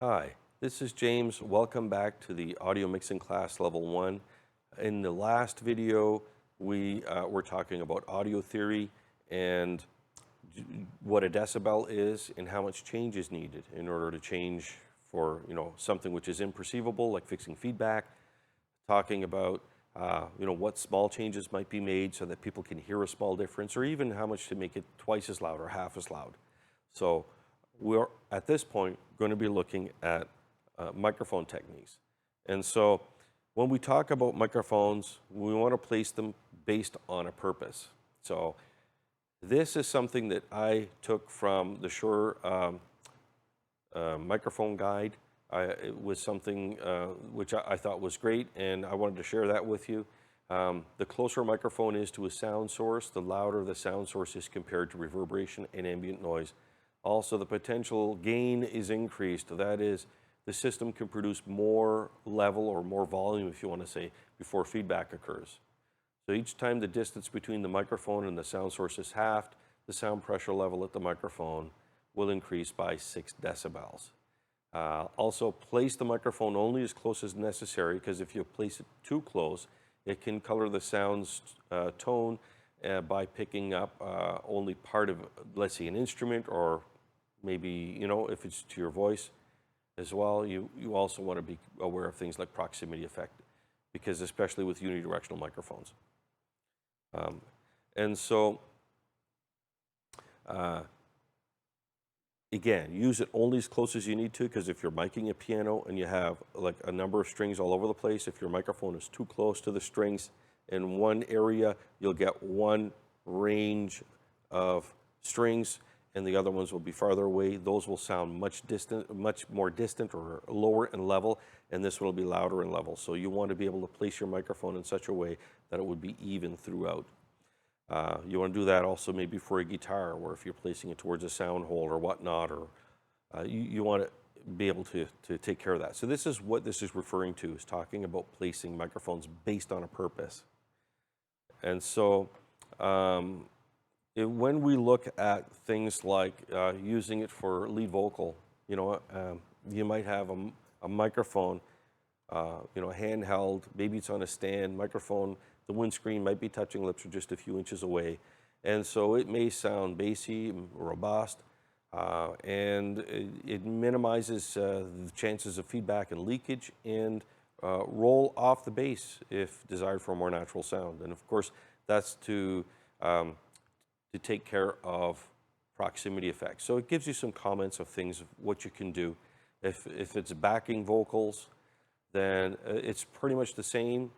Hi, this is James. Welcome back to the audio mixing class level 1. In the last video, we were talking about audio theory and what a decibel is and how much change is needed in order to change for, something which is imperceivable, like fixing feedback, talking about, what small changes might be made so that people can hear a small difference, or even how much to make it twice as loud or half as loud. So we're at this point going to be looking at microphone techniques. And so when we talk about microphones, we want to place them based on a purpose. So this is something that I took from the Shure microphone guide. It was something which I thought was great, and I wanted to share that with you. The closer a microphone is to a sound source, the louder the sound source is compared to reverberation and ambient noise. Also, the potential gain is increased. That is, the system can produce more level or more volume, if you want to say, before feedback occurs. So each time the distance between the microphone and the sound source is halved, the sound pressure level at the microphone will increase by 6 decibels. Also, place the microphone only as close as necessary, because if you place it too close, it can color the sound's tone by picking up only part of, let's say, an instrument, or maybe, if it's to your voice as well. You also want to be aware of things like proximity effect, because especially with unidirectional microphones. And so, again, use it only as close as you need to, because if you're miking a piano and you have like a number of strings all over the place, if your microphone is too close to the strings in one area, you'll get one range of strings and the other ones will be farther away. Those will sound much more distant or lower in level, and this one will be louder in level. So you want to be able to place your microphone in such a way that it would be even throughout. You want to do that also maybe for a guitar, where if you're placing it towards a sound hole or whatnot, or you want to be able to take care of that. So this is what this is referring to, is talking about placing microphones based on a purpose. And so when we look at things like using it for lead vocal, you might have a microphone, handheld, maybe it's on a stand microphone. The windscreen might be touching lips or just a few inches away. And so it may sound bassy, robust, and it minimizes the chances of feedback and leakage, and roll off the bass if desired for a more natural sound. And of course, that's to take care of proximity effects. So it gives you some comments of things, of what you can do. If it's backing vocals, then it's pretty much the same,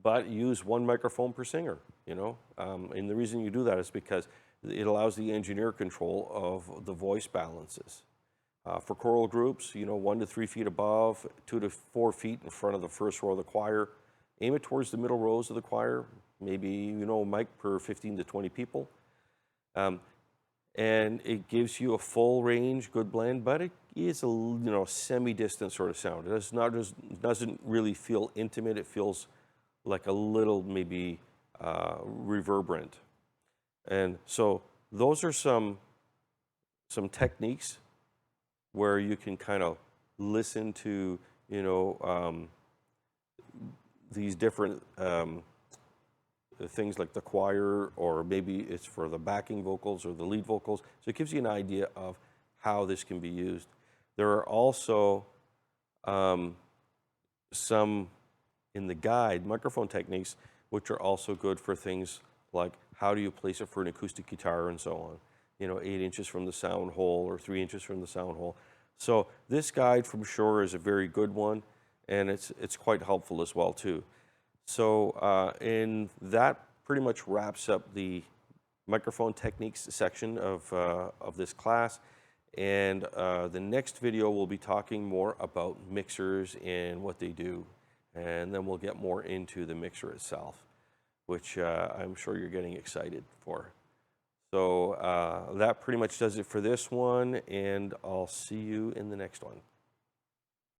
but use one microphone per singer, and the reason you do that is because it allows the engineer control of the voice balances. For choral groups, 1 to 3 feet above, 2 to 4 feet in front of the first row of the choir. Aim it towards the middle rows of the choir, maybe, a mic per 15 to 20 people. And it gives you a full range, good blend, but it is a semi-distant sort of sound. It doesn't really feel intimate. It feels like a little maybe reverberant. And so those are some techniques where you can kind of listen to these different things like the choir, or maybe it's for the backing vocals or the lead vocals. So it gives you an idea of how this can be used. There are also some in the guide microphone techniques, which are also good for things like how do you place it for an acoustic guitar and so on. 8 inches from the sound hole or 3 inches from the sound hole. So this guide from Shure is a very good one, and it's quite helpful as well too. So and that pretty much wraps up the microphone techniques section of this class. And the next video we'll be talking more about mixers and what they do. And then we'll get more into the mixer itself, which I'm sure you're getting excited for. So that pretty much does it for this one, and I'll see you in the next one.